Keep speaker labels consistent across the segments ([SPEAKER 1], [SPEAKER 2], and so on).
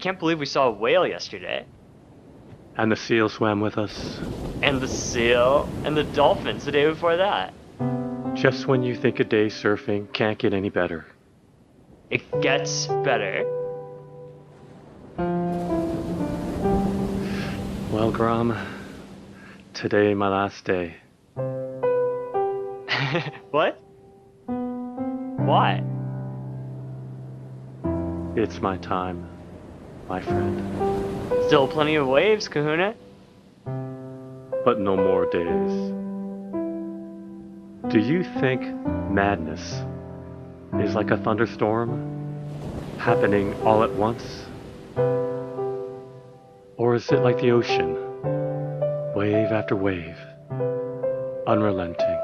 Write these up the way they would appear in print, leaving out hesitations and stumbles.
[SPEAKER 1] can't believe we saw a whale yesterday.
[SPEAKER 2] And the seal swam with us.
[SPEAKER 1] And the seal, and the dolphins the day before that.
[SPEAKER 2] Just when you think a day surfing can't get any better.
[SPEAKER 1] It gets better.
[SPEAKER 2] Well, Grom, today my last day.
[SPEAKER 1] What? Why?
[SPEAKER 2] It's my time, my friend.
[SPEAKER 1] Still plenty of waves, Kahuna.
[SPEAKER 2] But no more days. Do you think madness is like a thunderstorm, happening all at once? Or is it like the ocean, wave after wave, unrelenting?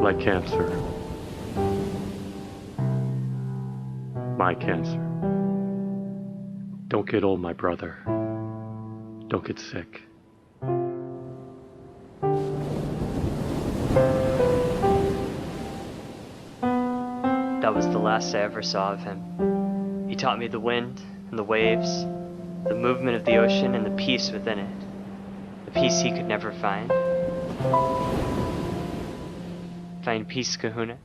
[SPEAKER 2] Like cancer. My cancer. Don't get old, my brother. Don't get sick.
[SPEAKER 1] That was the last I ever saw of him. He taught me the wind and the waves, the movement of the ocean and the peace within it. The peace he could never find. Find peace, Kahuna.